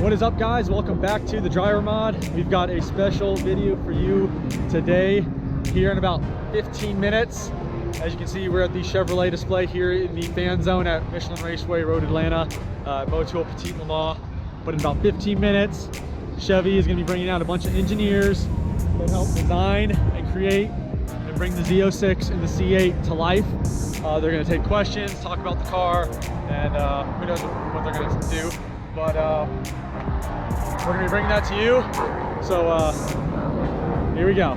What is up, guys? Welcome back to the Driver Mod. We've got a special video for you today here in about 15 minutes. As you can see, we're at the Chevrolet display here in the fan zone at Michelin Raceway Road, Atlanta, Motul Petit LeMans. But in about 15 minutes, Chevy is going to be bringing out a bunch of engineers that help design and create and bring the Z06 and the C8 to life. They're going to take questions, talk about the car, and who knows what they're going to do. But we're going to be bringing that to you. So here we go.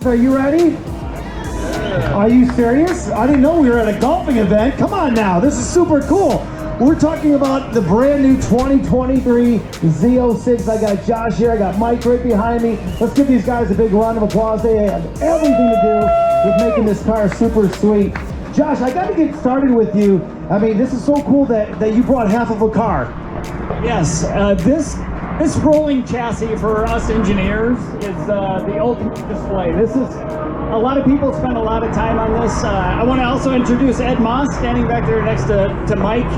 Are you ready? Yeah. Are you serious? I didn't know we were at a golfing event. Come on now, this is super cool. We're talking about the brand new 2023 Z06. I got Josh here, I got Mike right behind me. Let's give these guys a big round of applause. They have everything to do with making this car super sweet. Josh, I got to get started with you. I mean, this is so cool that you brought half of a car. Yes, this rolling chassis for us engineers is the ultimate display. This is, a lot of people spend a lot of time on this. I want to also introduce Ed Moss, standing back there next to Mike.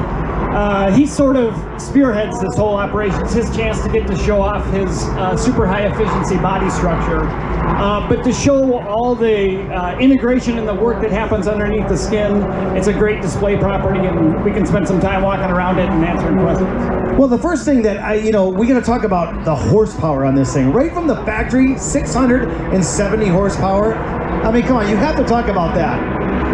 He sort of spearheads this whole operation. It's his chance to get to show off his super high efficiency body structure. But to show all the integration and the work that happens underneath the skin, it's a great display property, and we can spend some time walking around it and answering questions. Well, the first thing that we're going to talk about the horsepower on this thing. Right from the factory, 670 horsepower. I mean, come on, you have to talk about that.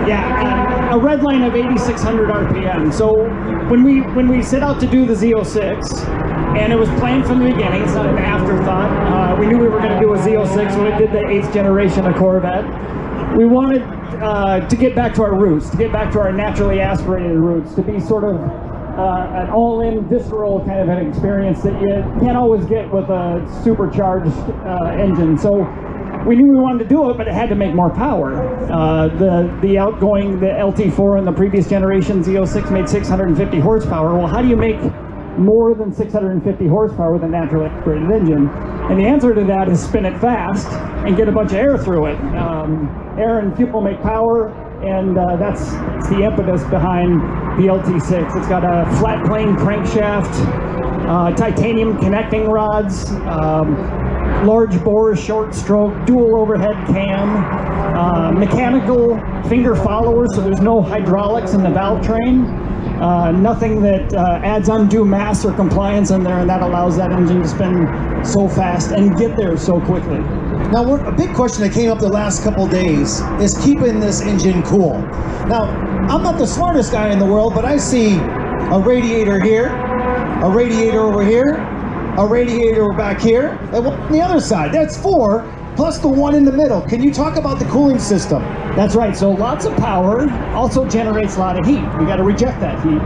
Yeah, a red line of 8,600 RPM. So when we set out to do the Z06, and it was planned from the beginning, it's not an afterthought. We knew we were going to do a Z06 when we did the 8th generation of Corvette. We wanted to get back to our roots, to get back to our naturally aspirated roots, to be sort of an all-in visceral kind of an experience that you can't always get with a supercharged engine. So we knew we wanted to do it, but it had to make more power. The outgoing, the LT4 and the previous generation Z06 made 650 horsepower. Well, how do you make more than 650 horsepower with a naturally aspirated engine? And the answer to that is spin it fast and get a bunch of air through it. Air and fuel make power, and that's the impetus behind the LT6. It's got a flat plane crankshaft, titanium connecting rods, large bore, short stroke, dual overhead cam, mechanical finger followers, so there's no hydraulics in the valve train. Nothing that adds undue mass or compliance in there, and that allows that engine to spin so fast and get there so quickly. Now, a big question that came up the last couple days is keeping this engine cool. Now, I'm not the smartest guy in the world, but I see a radiator here, a radiator over here, a radiator back here, and one on the other side. That's 4, plus the one in the middle. Can you talk about the cooling system? That's right, so lots of power also generates a lot of heat. We got to reject that heat.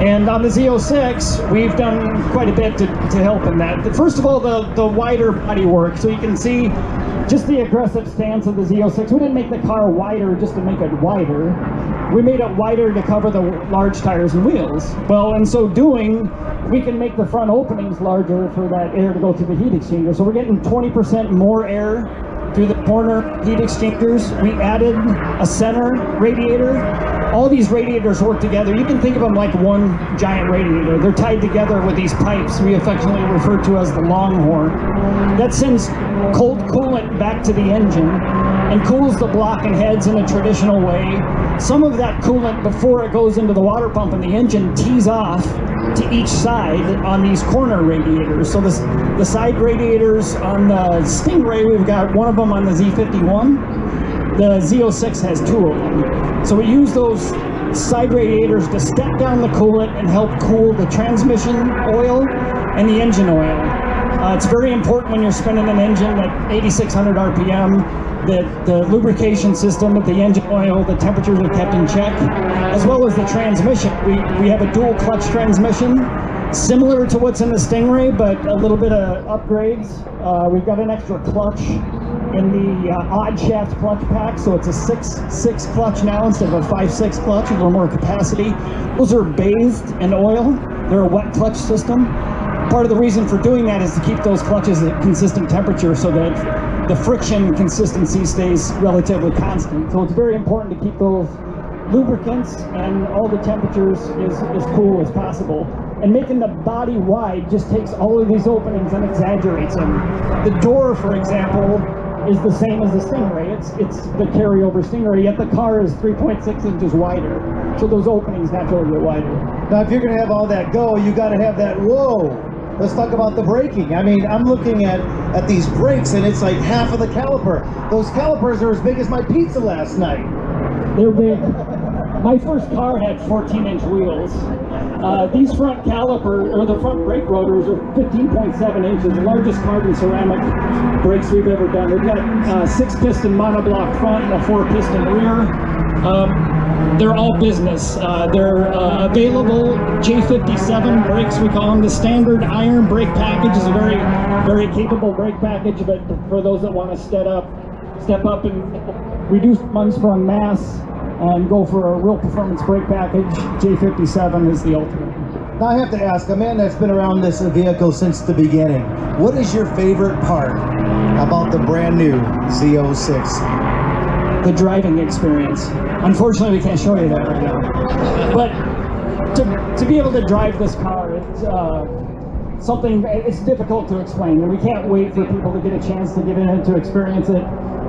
And on the Z06, we've done quite a bit to help in that. First of all, the wider body work. So you can see just the aggressive stance of the Z06. We didn't make the car wider just to make it wider. We made it wider to cover the large tires and wheels. Well, in so doing, we can make the front openings larger for that air to go through the heat exchanger. So we're getting 20% more air through the corner heat exchangers. We added a center radiator. All these radiators work together. You can think of them like one giant radiator. They're tied together with these pipes we affectionately refer to as the longhorn. That sends cold coolant back to the engine and cools the block and heads in a traditional way. Some of that coolant, before it goes into the water pump in the engine, tees off to each side on these corner radiators. So the side radiators on the Stingray, we've got one of them on the Z51. The Z06 has 2 of them. So we use those side radiators to step down the coolant and help cool the transmission oil and the engine oil. It's very important when you're spinning an engine at 8,600 RPM that the lubrication system with the engine oil, the temperatures are kept in check, as well as the transmission. We have a dual clutch transmission, similar to what's in the Stingray, but a little bit of upgrades. We've got an extra clutch in the odd shaft clutch pack, so it's a 6.6 clutch now instead of a 5.6 clutch, a little more capacity. Those are bathed in oil. They're a wet clutch system. Part of the reason for doing that is to keep those clutches at consistent temperature so that the friction consistency stays relatively constant. So it's very important to keep those lubricants and all the temperatures as cool as possible. And making the body wide just takes all of these openings and exaggerates them. The door, for example, is the same as the Stingray. It's the carryover Stingray, yet the car is 3.6 inches wider. So those openings naturally get wider. Now, if you're going to have all that go, you got to have that whoa. Let's talk about the braking. I mean, I'm looking at these brakes, and it's like half of the caliper. Those calipers are as big as my pizza last night. They're big. My first car had 14-inch wheels. These front caliper, or the front brake rotors, are 15.7 inches, the largest carbon ceramic brakes we've ever done. They've got 6-piston monoblock front and a 4-piston rear. They're all business. They're available J57 brakes, we call them. The standard iron brake package is a very, very capable brake package, but for those that want to step up and reduce unsprung mass and go for a real performance brake package, J57 is the ultimate. Now, I have to ask, a man that's been around this vehicle since the beginning, what is your favorite part about the brand new Z06? The driving experience. Unfortunately, we can't show you that right now. But to be able to drive this car, it's something, it's difficult to explain, and we can't wait for people to get a chance to get in it, to experience it.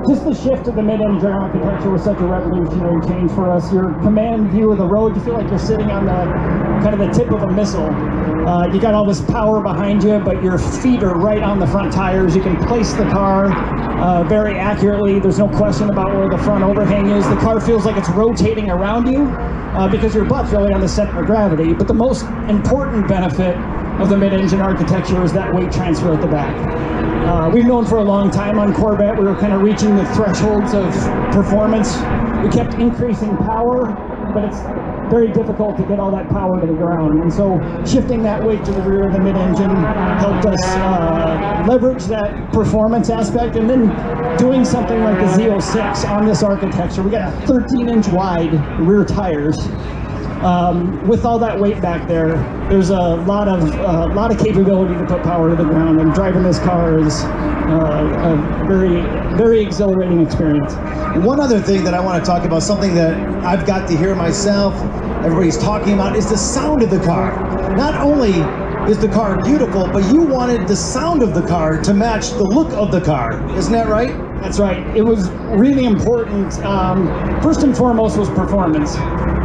Just the shift to the mid-engine architecture was such a revolutionary change for us. Your command view of the road, you feel like you're sitting on the kind of the tip of a missile. You got all this power behind you, but your feet are right on the front tires. You can place the car very accurately. There's no question about where the front overhang is. The car feels like it's rotating around you because your butt's really on the center of gravity. But the most important benefit of the mid-engine architecture is that weight transfer at the back. We've known for a long time on Corvette we were kind of reaching the thresholds of performance. We kept increasing power, but it's very difficult to get all that power to the ground. And so shifting that weight to the rear of the mid-engine helped us leverage that performance aspect, and then doing something like the Z06 on this architecture. We got 13-inch wide rear tires. With all that weight back there, there's a lot of capability to put power to the ground, and driving this car is a very, very exhilarating experience. One other thing that I want to talk about, something that I've got to hear myself, everybody's talking about, is the sound of the car. Not only is the car beautiful, but you wanted the sound of the car to match the look of the car. Isn't that right? That's right. It was really important. First and foremost was performance,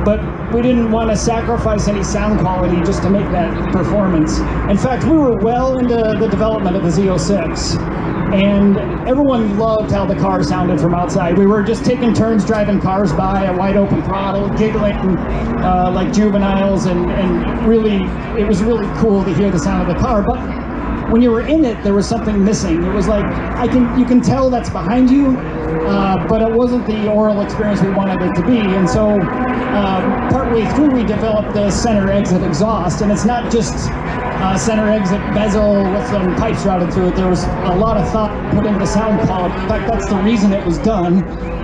but we didn't want to sacrifice any sound quality just to make that performance. In fact, we were well into the development of the Z06, and everyone loved how the car sounded from outside. We were just taking turns driving cars by, a wide open throttle, giggling like juveniles, and really, it was really cool to hear the sound of the car. But when you were in it, there was something missing. It was like, you can tell that's behind you, but it wasn't the oral experience we wanted it to be. And so partway through, we developed the center exit exhaust, and it's not just center exit bezel with some pipes routed through it. There was a lot of thought put into the sound quality. In fact, that's the reason it was done.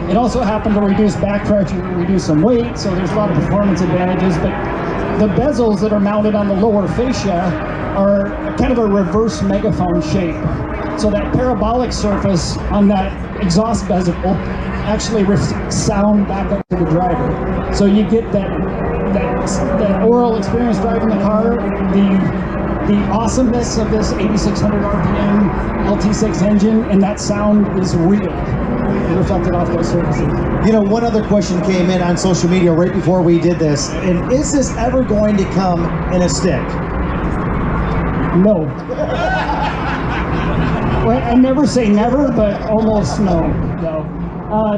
It also happened to reduce back pressure and reduce some weight, so there's a lot of performance advantages. But the bezels that are mounted on the lower fascia are kind of a reverse megaphone shape. So that parabolic surface on that exhaust bezel actually reflects sound back up to the driver. So you get that oral experience driving the car, the awesomeness of this 8,600 RPM LT6 engine, and that sound is real. Reflected off those surfaces. You know, one other question came in on social media right before we did this, and is this ever going to come in a stick? No. Well, I never say never, but almost no.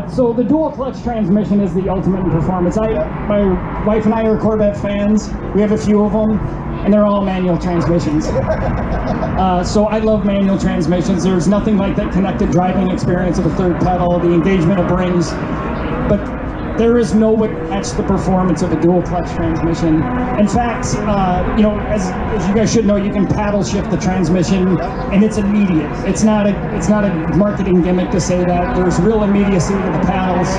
So the dual clutch transmission is the ultimate in performance. My wife and I are Corvette fans. We have a few of them, and they're all manual transmissions. So I love manual transmissions. There's nothing like that connected driving experience of a third pedal, the engagement it brings. But there is no way to match the performance of a dual clutch transmission. In fact, you know, as you guys should know, you can paddle shift the transmission, and it's immediate. It's not a marketing gimmick to say that. There's real immediacy to the paddles.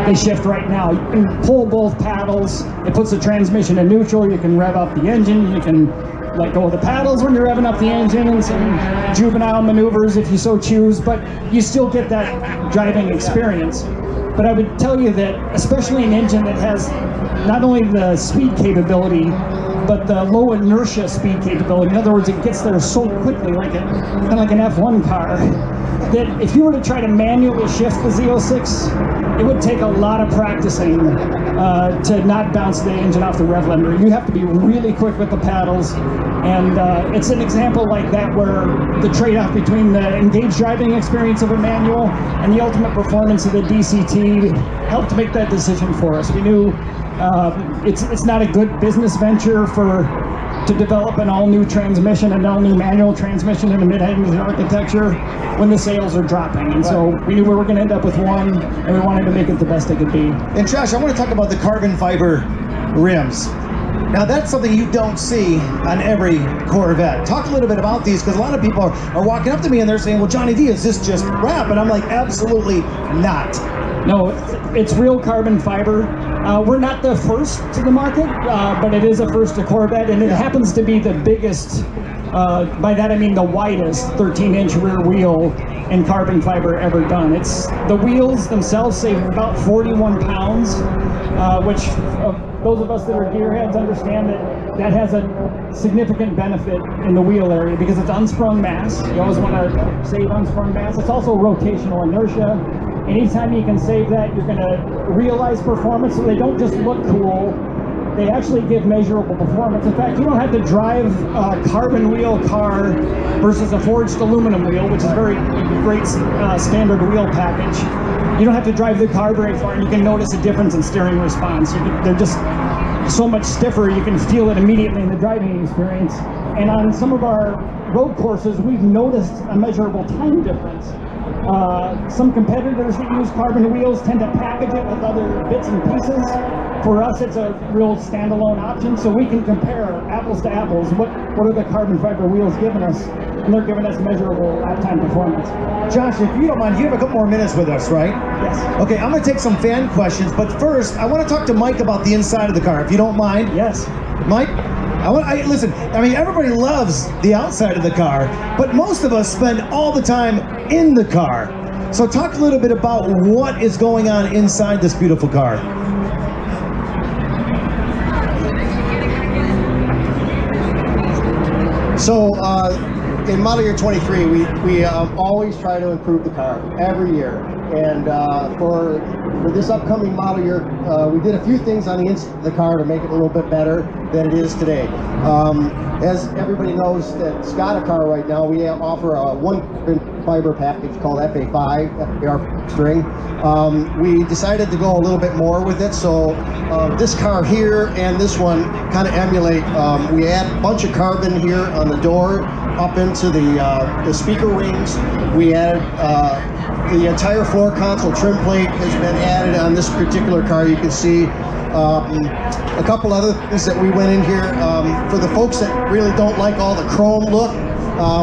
They shift right now. You can pull both paddles. It puts the transmission in neutral. You can rev up the engine. You can let go of the paddles when you're revving up the engine, and some juvenile maneuvers if you so choose, but you still get that driving experience. But I would tell you that, especially an engine that has not only the speed capability, but the low inertia speed capability. In other words, it gets there so quickly, like kind of like an F1 car, that if you were to try to manually shift the Z06, it would take a lot of practicing to not bounce the engine off the rev limiter. You have to be really quick with the paddles, and it's an example like that where the trade-off between the engaged driving experience of a manual and the ultimate performance of the DCT helped make that decision for us. We knew it's not a good business venture to develop an all-new transmission, an all-new manual transmission in a mid-engine architecture when the sales are dropping. And so we knew we were going to end up with one, and we wanted to make it the best it could be. And Josh, I want to talk about the carbon fiber rims. Now that's something you don't see on every Corvette. Talk a little bit about these, because a lot of people are walking up to me and they're saying, well, Johnny D, is this just wrap? And I'm like, absolutely not. No, it's real carbon fiber. We're not the first to the market, but it is a first to Corvette, and it happens to be the biggest, by that I mean the widest 13-inch rear wheel in carbon fiber ever done. The wheels themselves save about 41 pounds, which those of us that are gearheads understand that has a significant benefit in the wheel area because it's unsprung mass. You always want to save unsprung mass. It's also rotational inertia. Anytime you can save that, you're going to realize performance, so they don't just look cool, they actually give measurable performance. In fact, you don't have to drive a carbon wheel car versus a forged aluminum wheel, which is very great standard wheel package. You don't have to drive the car very far, and you can notice a difference in steering response. They're just so much stiffer, you can feel it immediately in the driving experience. And on some of our road courses, we've noticed a measurable time difference. Some competitors that use carbon wheels tend to package it with other bits and pieces. For us, it's a real standalone option, so we can compare apples to apples. What are the carbon fiber wheels giving us? And they're giving us measurable lifetime performance. Josh, if you don't mind, you have a couple more minutes with us, right? Yes. Okay, I'm going to take some fan questions, but first, I want to talk to Mike about the inside of the car, if you don't mind. Yes. Mike? Listen, I mean, everybody loves the outside of the car, but most of us spend all the time in the car. So talk a little bit about what is going on inside this beautiful car. So in model year 23, we always try to improve the car every year. And for this upcoming model year, we did a few things on the inside of the car to make it a little bit better than it is today. As everybody knows, that Scotta car right now, we offer a one fiber package called FA5, FAR string. We decided to go a little bit more with it, so this car here and this one kind of emulate. We add a bunch of carbon here on the door, up into the speaker wings. We added the entire floor console trim plate has been added on this particular car. You can see a couple other things that we went in here. For the folks that really don't like all the chrome look,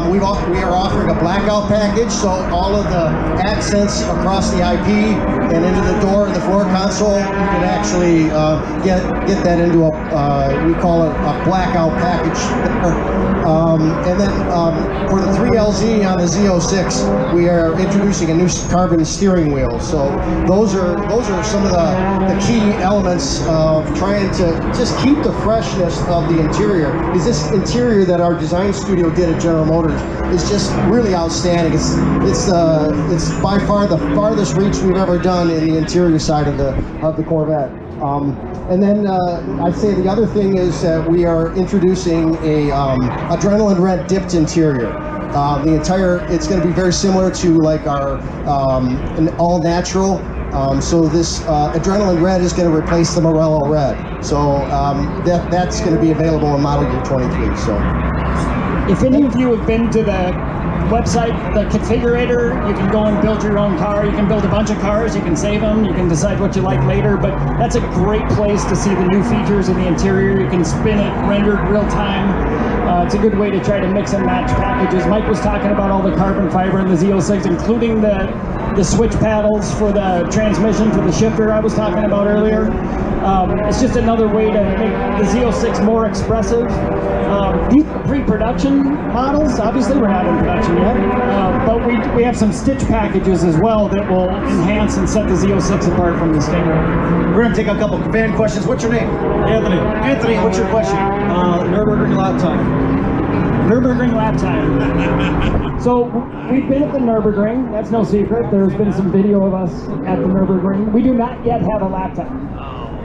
we are offering a blackout package, so all of the accents across the IP and into the door and the floor console, you can actually get that into we call it a blackout package. And then for the 3LZ on the Z06, we are introducing a new carbon steering wheel. So those are some of the key elements of trying to just keep the freshness of the interior. Because this interior that our design studio did at General Motors is just really outstanding. It's by far the farthest reach we've ever done in the interior side of the Corvette. And then I'd say the other thing is that we are introducing a adrenaline red dipped interior. It's going to be very similar to like our an all natural. So this adrenaline red is going to replace the Morello red. So that's going to be available in model year 23. So if any of you have been to the website, the configurator, you can go and build your own car. You can build a bunch of cars, you can save them, you can decide what you like later, but that's a great place to see the new features in the interior. You can spin it rendered real time. It's a good way to try to mix and match packages. Mike was talking about all the carbon fiber in the Z06, including the the switch paddles for the transmission, for the shifter I was talking about earlier. It's just another way to make the Z06 more expressive. These are pre-production models. Obviously, we're not in production yet, but we have some stitch packages as well that will enhance and set the Z06 apart from the Stingray. We're gonna take a couple fan questions. What's your name? Anthony. Anthony, what's your question? Nurburgring lap time. Nurburgring lap time. So we've been at the Nurburgring. That's no secret. There's been some video of us at the Nurburgring. We do not yet have a lap time.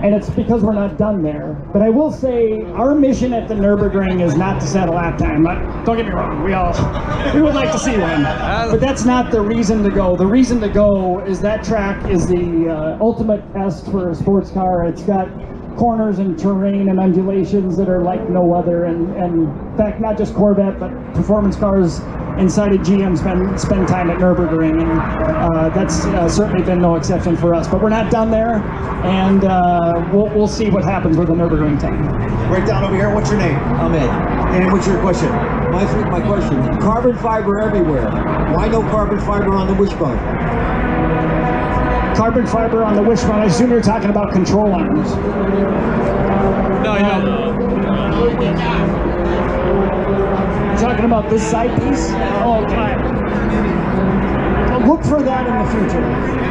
And it's because we're not done there. But I will say, our mission at the Nurburgring is not to set a lap time. Don't get me wrong, we would like to see one. But that's not the reason to go. The reason to go is that track is the ultimate test for a sports car. It's got corners and terrain and undulations that are like no other. And in fact, not just Corvette, but performance cars inside of GM spend time at Nurburgring, and that's certainly been no exception for us. But we're not done there, and we'll see what happens with the Nurburgring time. Right down over here. What's your name? Ahmed. And what's your question? My question, carbon fiber everywhere. Why no carbon fiber on the wishbone? Carbon fiber on the wishbone, I assume you're talking about control arms. No, Talking about this side piece? Oh, okay. Look for that in the future.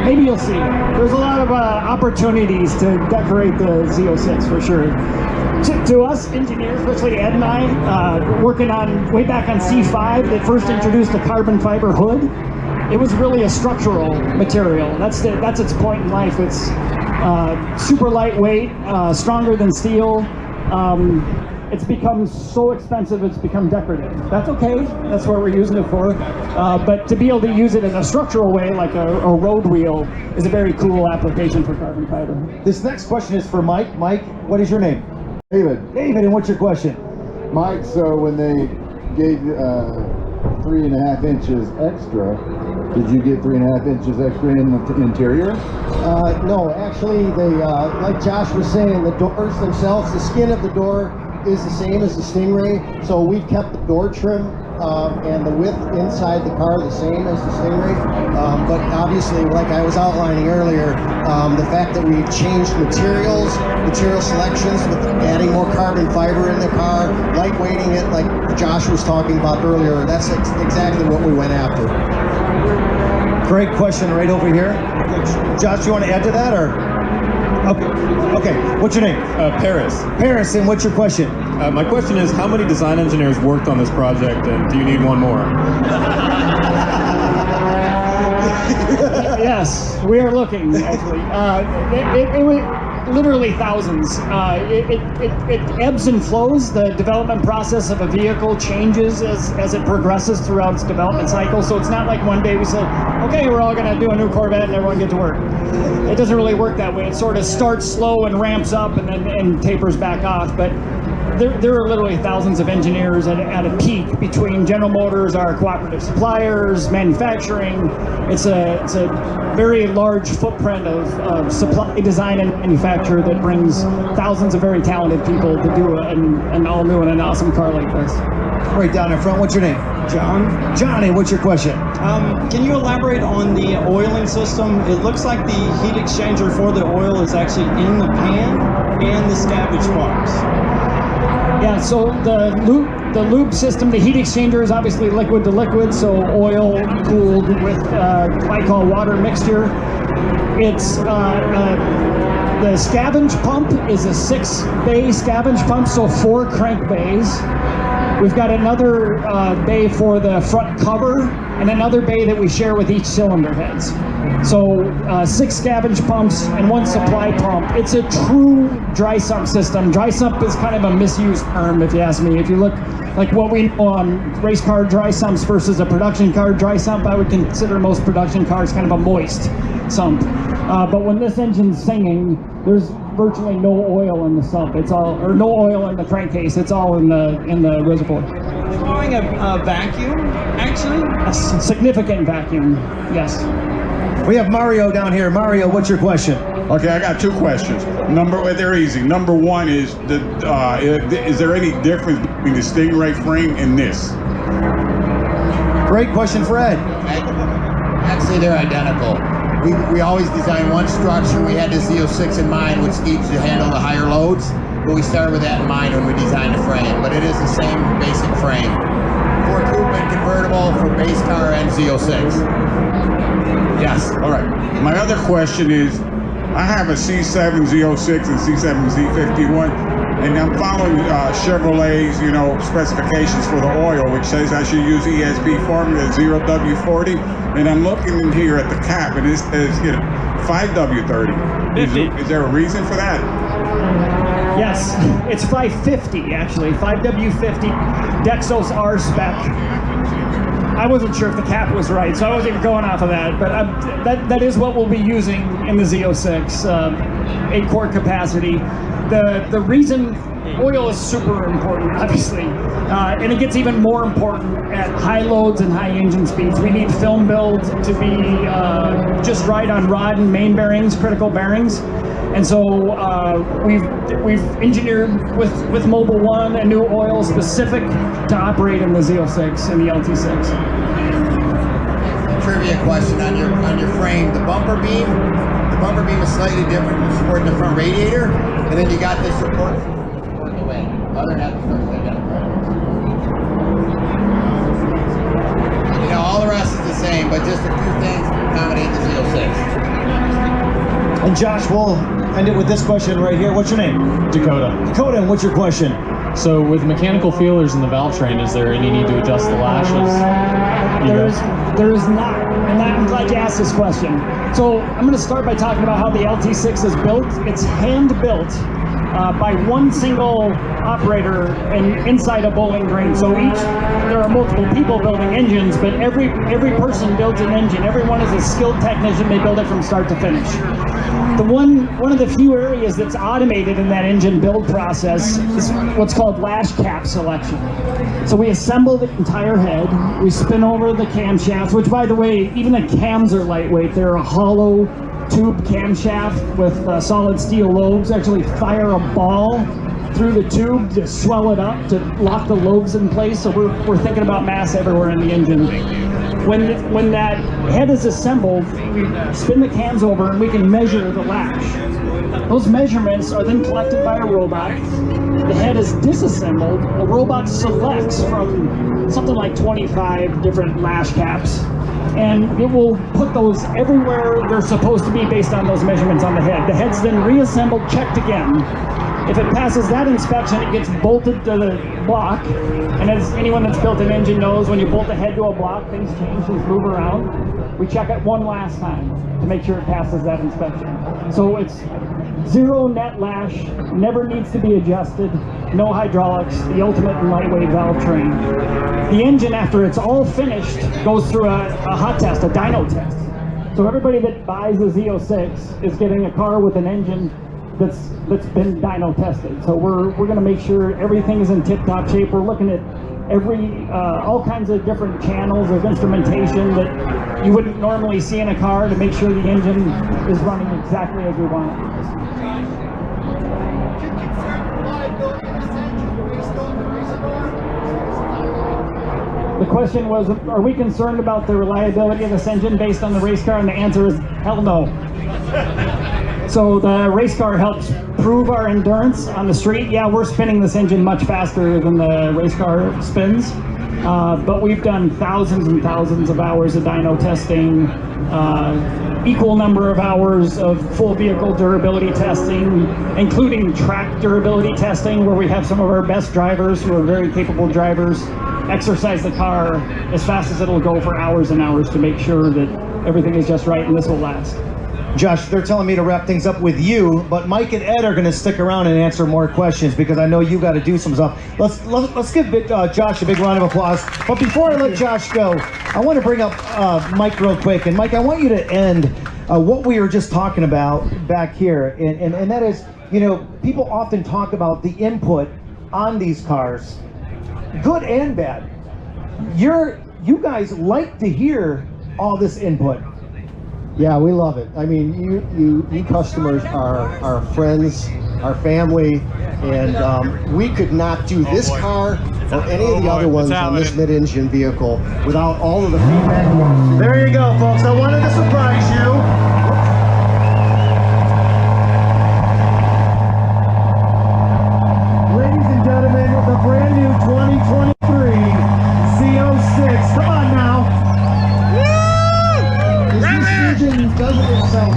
Maybe you'll see. There's a lot of opportunities to decorate the Z06 for sure. To us engineers, especially Ed and I, working on way back on C5, that first introduced the carbon fiber hood. It was really a structural material. That's its point in life. It's super lightweight, stronger than steel. It's become so expensive, it's become decorative. That's okay, that's what we're using it for. But to be able to use it in a structural way, like a road wheel, is a very cool application for carbon fiber. This next question is for Mike. Mike, what is your name? David. David, and what's your question? Mike, so when they gave 3.5 inches extra, did you get 3.5 inches extra in the interior? No, actually, they like Josh was saying, the doors themselves, the skin of the door is the same as the Stingray, so we've kept the door trim and the width inside the car the same as the Stingray, but obviously, like I was outlining earlier, the fact that we've changed material selections with adding more carbon fiber in the car, lightweighting it like Josh was talking about earlier, that's exactly what we went after. Great question right over here. Josh, you want to add to that, or? Okay. What's your name? Paris. Paris, and what's your question? My question is, how many design engineers worked on this project, and do you need one more? Yes, we are looking, actually. It was literally thousands. It ebbs and flows. The development process of a vehicle changes as it progresses throughout its development cycle. So it's not like one day we say, okay, we're all going to do a new Corvette and everyone get to work. It doesn't really work that way. It sort of starts slow and ramps up and then tapers back off. But there are literally thousands of engineers at a peak between General Motors, our cooperative suppliers, manufacturing. It's a very large footprint of supply, design, and manufacture that brings thousands of very talented people to do an all-new and an awesome car like this. Right down in front, what's your name? John. Johnny, what's your question? Can you elaborate on the oiling system? It looks like the heat exchanger for the oil is actually in the pan and the scavenge pumps. Yeah, so the lube system, the heat exchanger is obviously liquid to liquid, so oil cooled with glycol water mixture. It's the scavenge pump is a 6-bay scavenge pump, so 4 crank bays. We've got another bay for the front cover and another bay that we share with each cylinder heads. So 6 scavenge pumps and 1 supply pump. It's a true dry sump system. Dry sump is kind of a misused term, if you ask me. If you look like what we know on race car dry sumps versus a production car dry sump, I would consider most production cars kind of a moist sump. But when this engine's singing, there's virtually no oil in the sump. It's all, or no oil in the crankcase. It's all in the reservoir. Drawing a vacuum, actually? A significant vacuum, yes. We have Mario down here. Mario, what's your question? Okay, I got 2 questions. They're easy. Number 1 is, is there any difference between the Stingray frame and this? Great question for Ed. Actually, they're identical. We always design one structure. We had the Z06 in mind, which needs to handle the higher loads, but we started with that in mind when we designed the frame. But it is the same basic frame. 4-coupe and convertible for base car and Z06. Yes. All right. My other question is, I have a C7 Z06 and C7 Z51, and I'm following Chevrolet's, specifications for the oil, which says I should use ESP formula 0W40, and I'm looking in here at the cap, and it says 5W30. Is there a reason for that? Yes, it's 550 actually, 5W50 Dexos R spec. I wasn't sure if the cap was right, so I wasn't even going off of that, but that is what we'll be using in the Z06, 8-quart capacity. The reason oil is super important, obviously, and it gets even more important at high loads and high engine speeds. We need film build to be just right on rod and main bearings, critical bearings. And so we've engineered with Mobil 1 a new oil specific to operate in the Z06 and the LT6. Trivia question on your frame. The bumper beam is slightly different to support the front radiator, and then you got this support for the wing. Other than that, the structure's identical. All the rest is the same, but just a few things to accommodate the Z06. And Josh, we'll end it with this question right here. What's your name? Dakota. Dakota, and what's your question? So with mechanical feelers in the valve train, is there any need to adjust the lashes? There is not, and I'm glad you asked this question. So I'm going to start by talking about how the LT6 is built. It's hand-built by one single operator and inside a Bowling Green. So there are multiple people building engines, but every person builds an engine. Everyone is a skilled technician. They build it from start to finish. One of the few areas that's automated in that engine build process is what's called lash cap selection. So we assemble the entire head, we spin over the camshafts, which by the way, even the cams are lightweight. They're a hollow tube camshaft with solid steel lobes. Actually fire a ball through the tube to swell it up, to lock the lobes in place. So we're thinking about mass everywhere in the engine. When that head is assembled, we spin the cams over and we can measure the lash. Those measurements are then collected by a robot. The head is disassembled. A robot selects from something like 25 different lash caps, and it will put those everywhere they're supposed to be based on those measurements on the head. The head's then reassembled, checked again. If it passes that inspection, it gets bolted to the block. And as anyone that's built an engine knows, when you bolt the head to a block, things change, things move around. We check it one last time to make sure it passes that inspection. So it's zero net lash, never needs to be adjusted, no hydraulics, the ultimate in lightweight valve train. The engine, after it's all finished, goes through a hot test, a dyno test. So everybody that buys a Z06 is getting a car with an engine that's been dyno tested. So we're going to make sure everything is in tip-top shape. We're looking at all kinds of different channels of instrumentation that you wouldn't normally see in a car to make sure the engine is running exactly as we want it. The question was, are we concerned about the reliability of this engine based on the race car? And the answer is hell no. So the race car helps prove our endurance on the street. Yeah, we're spinning this engine much faster than the race car spins, but we've done thousands and thousands of hours of dyno testing, equal number of hours of full vehicle durability testing, including track durability testing, where we have some of our best drivers who are very capable drivers exercise the car as fast as it'll go for hours and hours to make sure that everything is just right and this will last. Josh, they're telling me to wrap things up with you, but Mike and Ed are going to stick around and answer more questions because I know you got to do some stuff. Let's give Josh a big round of applause. But before I let Josh go, I want to bring up Mike real quick. And Mike, I want you to end what we were just talking about back here, and that is, people often talk about the input on these cars, good and bad. You guys like to hear all this input. Yeah, we love it. I mean, you customers are our friends, our family, and we could not do this car or any of the other ones on this mid-engine vehicle without all of the feedback. There you go, folks. I wanted to surprise you. Ladies and gentlemen, the brand new 2023 Z06. Come on now. This engine doesn't itself.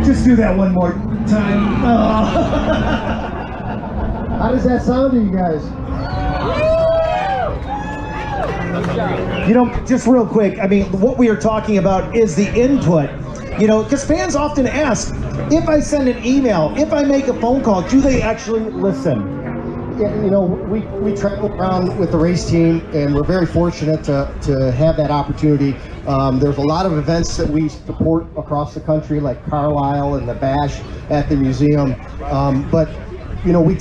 Just do that one more time. Oh. How does that sound to you guys? You know, just real quick, I mean, what we are talking about is the input. You know, because fans often ask, if I send an email, if I make a phone call, do they actually listen? Yeah, you know, we travel around with the race team, and we're very fortunate to have that opportunity. There's a lot of events that we support across the country, like Carlisle and the Bash at the museum. But you know, we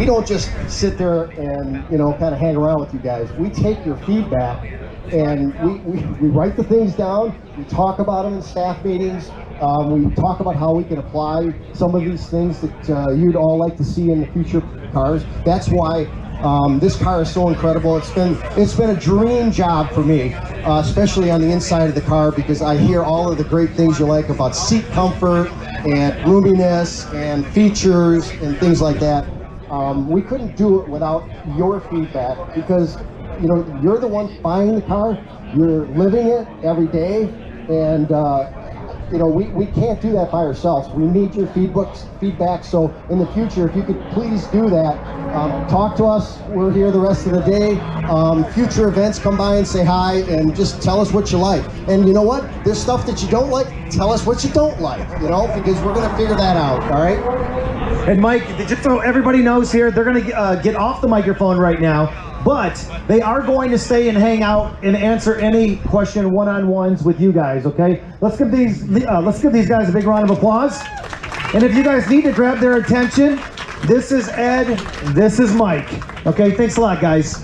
don't just sit there and, you know, kind of hang around with you guys. We take your feedback and we write the things down. We talk about them in staff meetings. We talk about how we can apply some of these things that you'd all like to see in the future cars. That's why this car is so incredible. It's been a dream job for me, especially on the inside of the car, because I hear all of the great things you like about seat comfort and roominess and features and things like that. We couldn't do it without your feedback, because you know, you're the one buying the car, you're living it every day, and you know, we can't do that by ourselves. We need your feedback. So in the future, if you could please do that, talk to us. We're here the rest of the day. Future events, come by and say hi and just tell us what you like. And you know what? There's stuff that you don't like. Tell us what you don't like, you know, because we're going to figure that out, all right? And Mike, just so everybody knows here, they're going to get off the microphone right now, but they are going to stay and hang out and answer any question one-on-ones with you guys, okay? Let's give these guys a big round of applause. And if you guys need to grab their attention, this is Ed, this is Mike. Okay, thanks a lot, guys.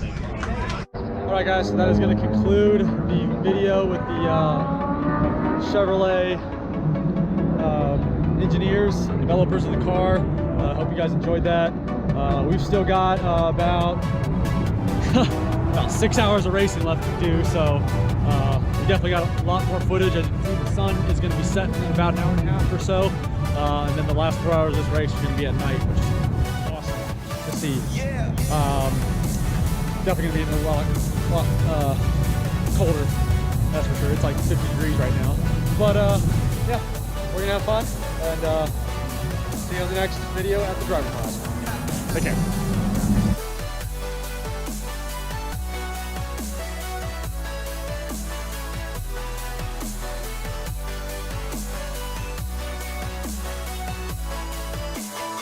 All right, guys, so that is going to conclude the video with the Chevrolet engineers, developers of the car. Hope you guys enjoyed that. We've still got about 6 hours of racing left to do, so we definitely got a lot more footage. As you can see, the sun is going to be setting in about an hour and a half or so, and then the last 4 hours of this race is going to be at night, which is awesome to see. Definitely going to be a lot colder, that's for sure. It's like 50 degrees right now, but yeah, we're going to have fun, and see you on the next video at the TheDriverMod. Take care.